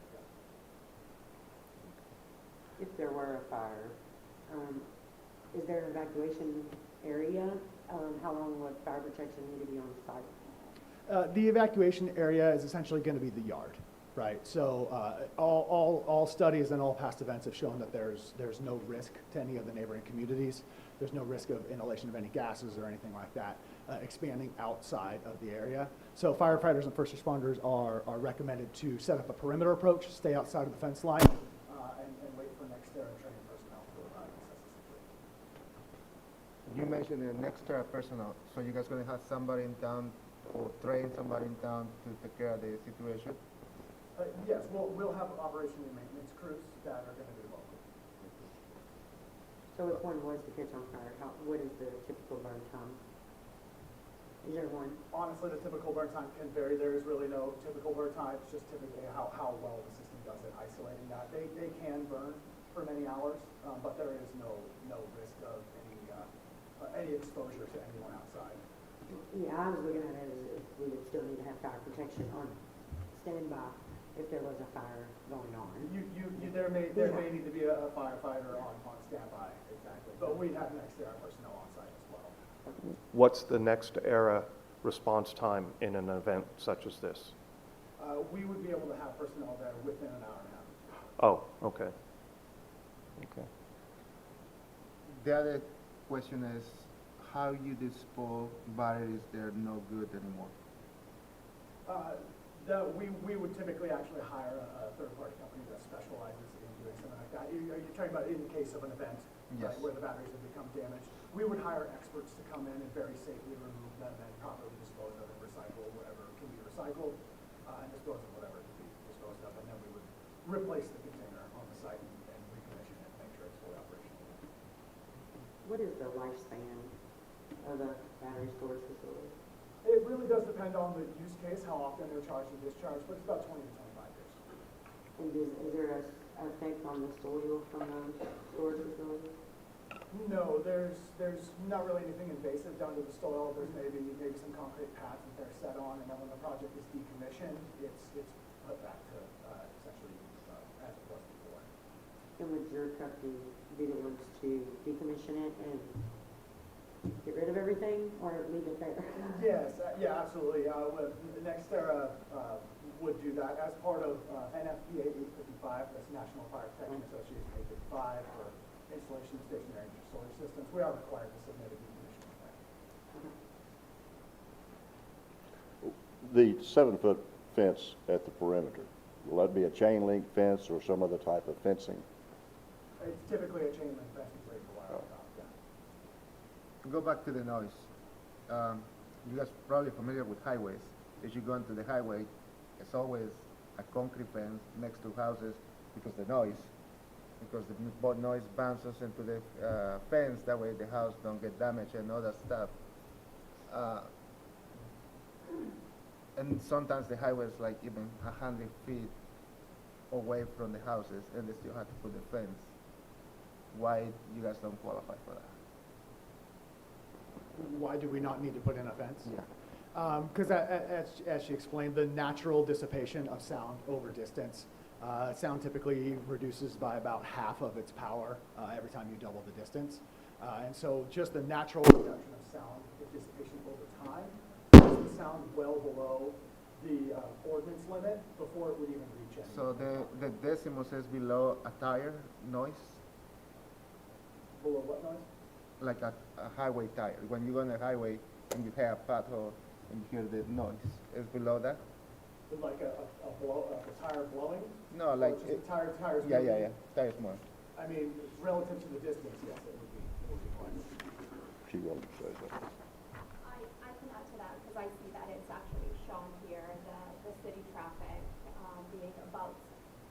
Yeah. If there were a fire, is there an evacuation area? How long would fire protection need to be on site? The evacuation area is essentially going to be the yard, right? So all studies and all past events have shown that there's no risk to any of the neighboring communities. There's no risk of inhalation of any gases or anything like that expanding outside of the area. So firefighters and first responders are recommended to set up a perimeter approach, stay outside of the fence line, and wait for NextEra trained personnel to assess the situation. You mentioned the NextEra personnel, so you guys gonna have somebody in town or train somebody in town to take care of the situation? Yes, we'll have operation and maintenance crews that are going to be local. So if one was to catch on fire, what is the typical burn time? Is there one? Honestly, the typical burn time can vary. There is really no typical burn time. It's just typically how well the system does it, isolating that. They can burn for many hours, but there is no risk of any exposure to anyone outside. Yeah, I was looking at it as if we would still need to have fire protection on standby if there was a fire going on. There may need to be a firefighter on standby, exactly. But we'd have NextEra personnel on site as well. What's the NextEra response time in an event such as this? We would be able to have personnel there within an hour and a half. Oh, okay. Okay. The other question is, how you dispose batteries that are no good anymore? We would typically actually hire a third-party company that specializes in doing something like that. Are you talking about in the case of an event, Yes. right, where the batteries have become damaged? We would hire experts to come in and very safely remove them and properly dispose of and recycle whatever can be recycled, and dispose of whatever can be disposed of, and then we would replace the container on the site and recommission it, make sure it's fully operational. What is the lifespan of a battery storage facility? It really does depend on the use case, how often they're charged and discharged, but it's about 20 to 25 years. And is there a effect on the soil from those storage facilities? No, there's not really anything invasive done to the soil. There's maybe some concrete pads that they're set on, and then when the project is decommissioned, it's put back to essentially as it was before. And would your company be the ones to decommission it and get rid of everything, or leave it there? Yes, yeah, absolutely. NextEra would do that as part of NFPA 855, that's National Fire Protection Association 855 for installation of stationary energy solar systems. We are required to submit a decommissioning plan. The 7-foot fence at the perimeter, will that be a chain link fence or some other type of fencing? It's typically a chain link fence with razor wire on top, yeah. Go back to the noise. You guys probably familiar with highways. As you go into the highway, it's always a concrete fence next to houses because the noise noise bounces into the fence. That way the house don't get damaged and all that stuff. And sometimes the highway is like even 100 feet away from the houses, and they still have to put the fence. Why you guys don't qualify for that? Why do we not need to put in a fence? Yeah. Because as she explained, the natural dissipation of sound over distance. Sound typically reduces by about half of its power every time you double the distance. And so just the natural reduction of sound, the dissipation over time, puts the sound well below the ordinance limit before it would even reach any. So the decimals is below a tire noise, Below what noise? like a highway tire. When you go on the highway and you have a pothole and you hear the noise, is below that? Like a tire blowing? No, Or like just the tires yeah, moving? tires more. I mean, relative to the distance, yes, it would be quite. She wanted to say something. I can add to that because I see that it's actually shown here, the city traffic being about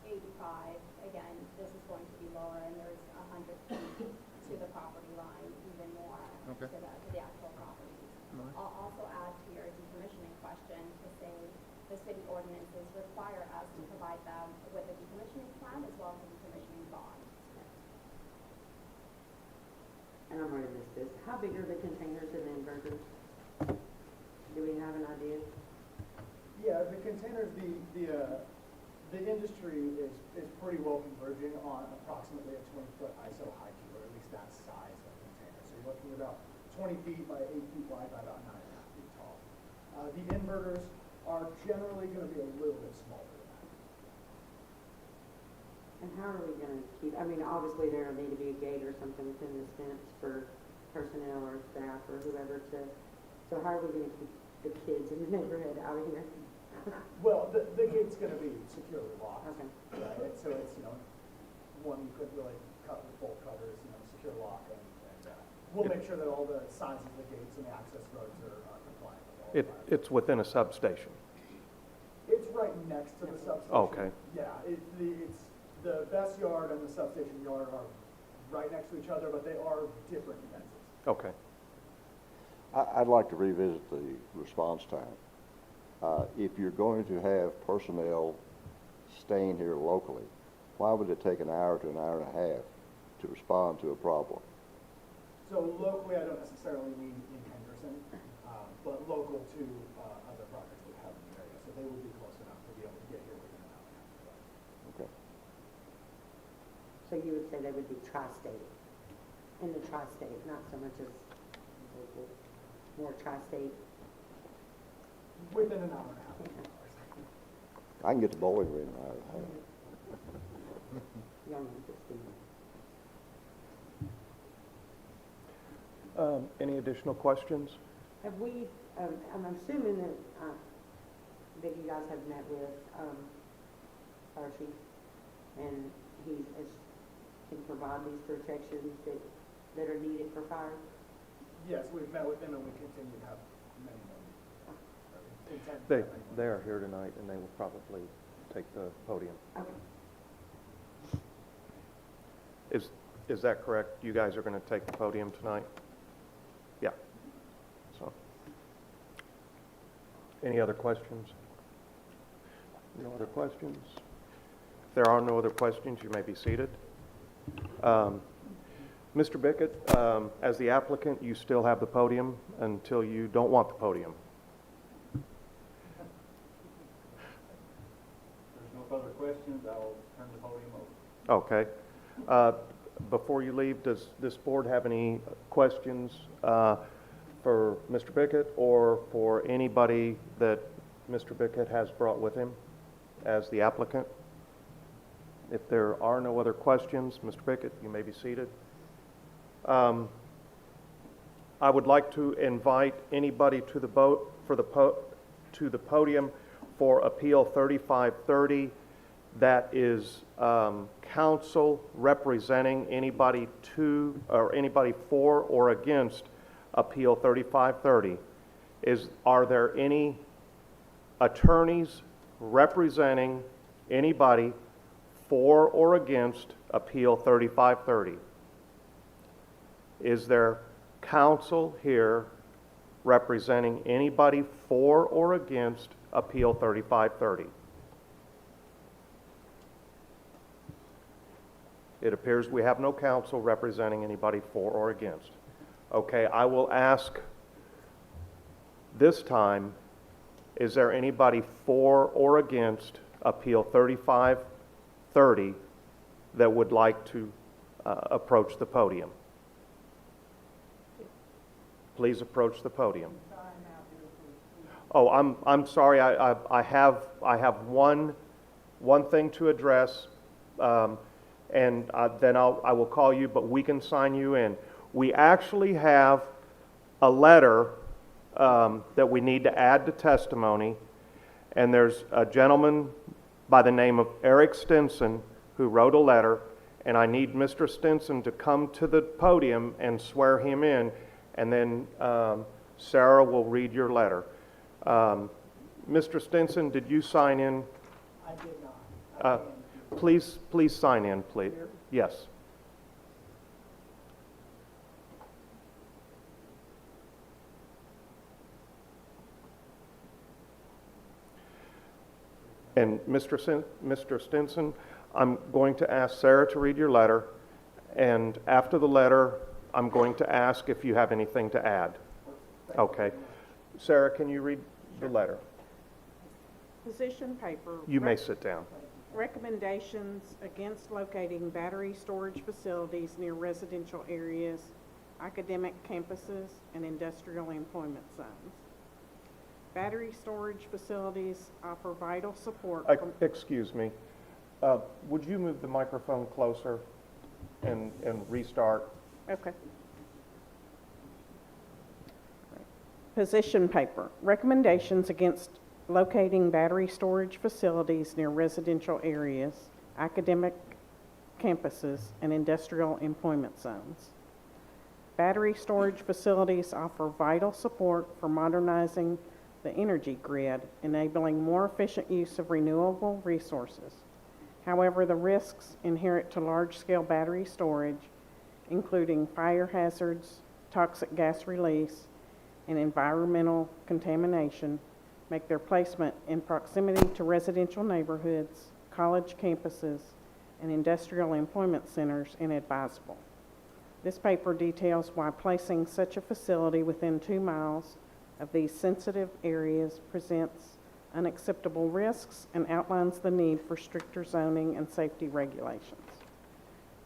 85. Again, this is going to be lower and there's 100 feet to the property line, even more Okay. to the actual properties. Nice. I'll also add to your decommissioning question to say the city ordinances require us to provide them with a decommissioning plan as well as a decommissioning bond. And I'm gonna miss this. How big are the containers and inverters? Do we have an idea? Yeah, the containers, the industry is pretty well converging on approximately a 20-foot ISO high Q, or at least that size of container. So you're looking at about 20 feet by 8 feet wide by about 9.5 feet tall. The inverters are generally going to be a little bit smaller than that. And how are we gonna keep, I mean, obviously there'll need to be a gate or something within this fence for personnel or staff or whoever to, so how are we gonna keep the kids in the neighborhood out of here? Well, the gate's going to be securely locked. Okay. Right? So it's, one you couldn't really cut with bolt cutters, secure lock, and we'll make sure that all the sizes of the gates and the access roads are compliant with all of that. It's within a substation. It's right next to the substation. Okay. Yeah, it's the best yard and the substation yard are right next to each other, but they are different fences. Okay. I'd like to revisit the response time. If you're going to have personnel staying here locally, why would it take an hour to an hour and a half to respond to a problem? So locally, I don't necessarily mean in Henderson, but local to other projects that we have in the area. So they would be close enough to be able to get here within an hour and a half. Okay. So you would say they would be tri-state, in the tri-state, not so much as local, more tri-state? Within an hour and a half. I can get to Bowling Green in an hour and a half. young and Christine. Any additional questions? Have we, I'm assuming that you guys have met with, fire chief, and can provide these protections that are needed for fire? Yes, we've met with them and we continue to have many more. They are here tonight, and they will probably take the podium. Okay. Is that correct? You guys are going to take the podium tonight? Yeah. So, any other questions? No other questions? If there are no other questions, you may be seated. Mr. Bickett, as the applicant, you still have the podium until you don't want the podium. If there's no further questions, I will turn the podium over. Okay. Before you leave, does this board have any questions for Mr. Bickett or for anybody that Mr. Bickett has brought with him as the applicant? If there are no other questions, Mr. Bickett, you may be seated. I would like to invite anybody to the podium for Appeal 3530. That is counsel representing anybody to or anybody for or against Appeal 3530. Are there any attorneys representing anybody for or against Appeal 3530? Is there counsel here representing anybody for or against Appeal 3530? It appears we have no counsel representing anybody for or against. Okay, I will ask this time, is there anybody for or against Appeal 3530 that would like to approach the podium? Please approach the podium. Oh, I'm sorry. I have one thing to address, and then I will call you. But we can sign you in. We actually have a letter that we need to add to testimony, and there's a gentleman by the name of Eric Stinson who wrote a letter, and I need Mr. Stinson to come to the podium and swear him in. And then Sarah will read your letter. Mr. Stinson, did you sign in? I did not. Please sign in, please. Yes. And Mr. Stinson, I'm going to ask Sarah to read your letter, and after the letter, I'm going to ask if you have anything to add. Okay. Sarah, can you read the letter? Position paper. You may sit down. Recommendations against locating battery storage facilities near residential areas, academic campuses, and industrial employment zones. Battery storage facilities offer vital support from... Excuse me. Would you move the microphone closer and restart? Okay. Position paper. Recommendations against locating battery storage facilities near residential areas, academic campuses, and industrial employment zones. Battery storage facilities offer vital support for modernizing the energy grid, enabling more efficient use of renewable resources. However, the risks inherent to large-scale battery storage, including fire hazards, toxic gas release, and environmental contamination, make their placement in proximity to residential neighborhoods, college campuses, and industrial employment centers inadvisable. This paper details why placing such a facility within 2 miles of these sensitive areas presents unacceptable risks and outlines the need for stricter zoning and safety regulations.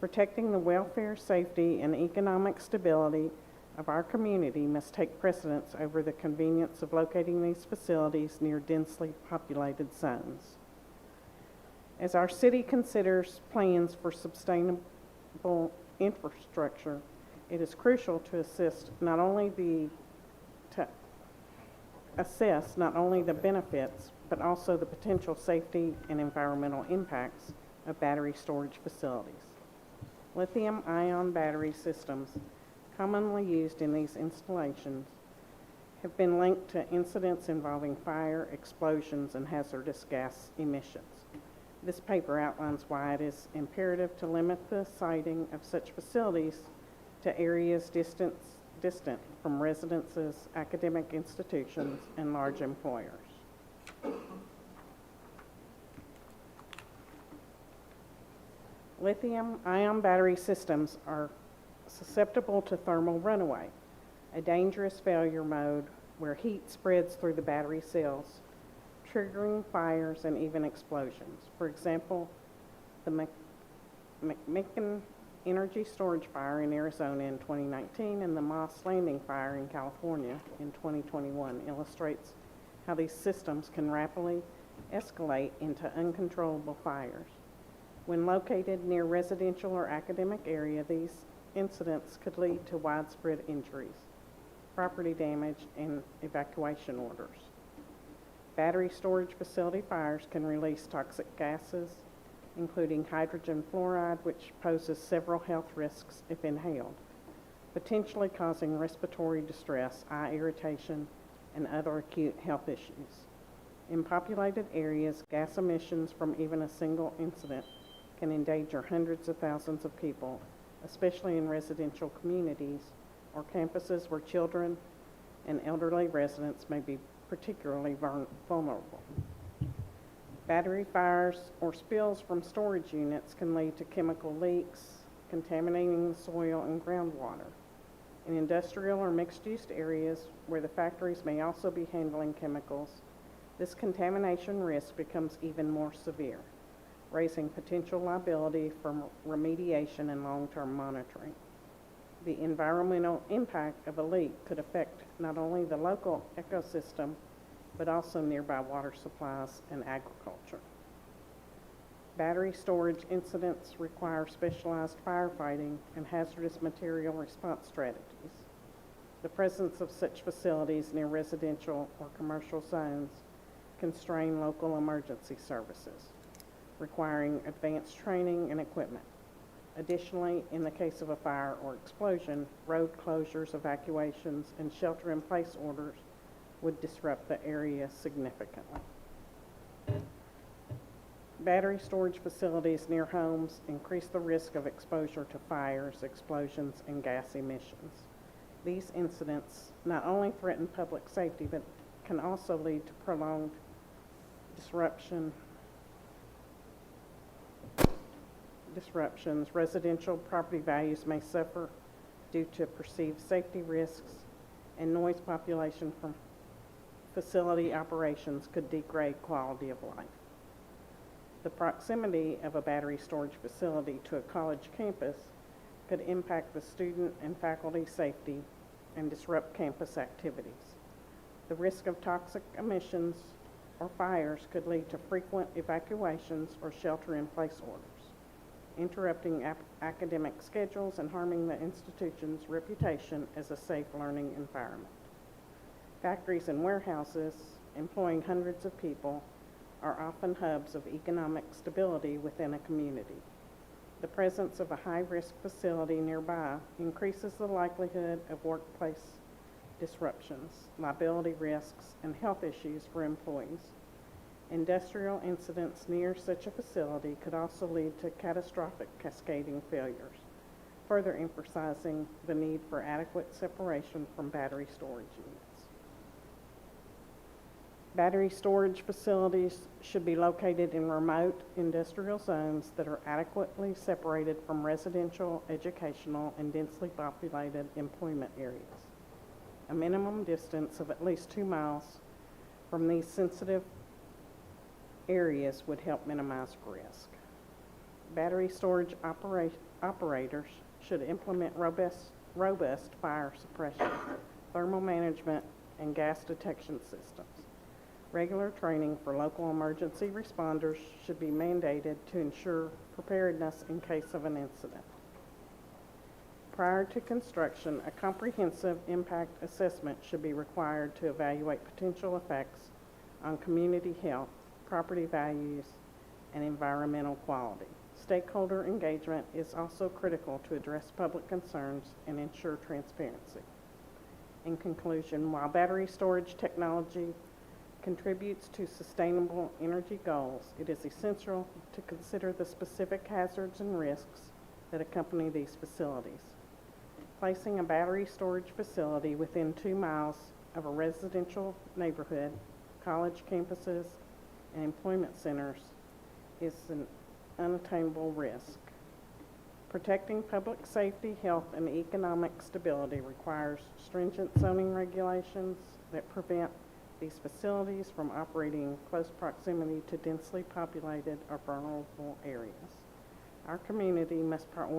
Protecting the welfare, safety, and economic stability of our community must take precedence over the convenience of locating these facilities near densely populated zones. As our city considers plans for sustainable infrastructure, it is crucial to assess not only the benefits, but also the potential safety and environmental impacts of battery storage facilities. Lithium-ion battery systems, commonly used in these installations, have been linked to incidents involving fire, explosions, and hazardous gas emissions. This paper outlines why it is imperative to limit the siting of such facilities to areas distant from residences, academic institutions, and large employers. Lithium-ion battery systems are susceptible to thermal runaway, a dangerous failure mode where heat spreads through the battery cells, triggering fires and even explosions. For example, the McMicken Energy Storage Fire in Arizona in 2019 and the Moss Landing Fire in California in 2021 illustrates how these systems can rapidly escalate into uncontrollable fires. When located near residential or academic area, these incidents could lead to widespread injuries, property damage, and evacuation orders. Battery storage facility fires can release toxic gases, including hydrogen fluoride, which poses several health risks if inhaled, potentially causing respiratory distress, eye irritation, and other acute health issues. In populated areas, gas emissions from even a single incident can endanger hundreds of thousands of people, especially in residential communities or campuses where children and elderly residents may be particularly vulnerable. Battery fires or spills from storage units can lead to chemical leaks, contaminating the soil and groundwater. In industrial or mixed-use areas where the factories may also be handling chemicals, this contamination risk becomes even more severe, raising potential liability for remediation and long-term monitoring. The environmental impact of a leak could affect not only the local ecosystem, but also nearby water supplies and agriculture. Battery storage incidents require specialized firefighting and hazardous material response strategies. The presence of such facilities near residential or commercial zones constrain local emergency services, requiring advanced training and equipment. Additionally, in the case of a fire or explosion, road closures, evacuations, and shelter-in-place orders would disrupt the area significantly. Battery storage facilities near homes increase the risk of exposure to fires, explosions, and gas emissions. These incidents not only threaten public safety, but can also lead to prolonged disruptions. Residential property values may suffer due to perceived safety risks, and noise population from facility operations could degrade quality of life. The proximity of a battery storage facility to a college campus could impact the student and faculty safety and disrupt campus activities. The risk of toxic emissions or fires could lead to frequent evacuations or shelter-in-place orders, interrupting academic schedules and harming the institution's reputation as a safe learning environment. Factories and warehouses, employing hundreds of people, are often hubs of economic stability within a community. The presence of a high-risk facility nearby increases the likelihood of workplace disruptions, liability risks, and health issues for employees. Industrial incidents near such a facility could also lead to catastrophic cascading failures, further emphasizing the need for adequate separation from battery storage units. Battery storage facilities should be located in remote industrial zones that are adequately separated from residential, educational, and densely populated employment areas. A minimum distance of at least 2 miles from these sensitive areas would help minimize risk. Battery storage operators should implement robust fire suppression, thermal management, and gas detection systems. Regular training for local emergency responders should be mandated to ensure preparedness in case of an incident. Prior to construction, a comprehensive impact assessment should be required to evaluate potential effects on community health, property values, and environmental quality. Stakeholder engagement is also critical to address public concerns and ensure transparency. In conclusion, while battery storage technology contributes to sustainable energy goals, it is essential to consider the specific hazards and risks that accompany these facilities. Placing a battery storage facility within 2 miles of a residential neighborhood, college campuses, and employment centers is an unattainable risk. Protecting public safety, health, and economic stability requires stringent zoning regulations that prevent these facilities from operating in close proximity to densely populated or vulnerable areas. Our community must prioritize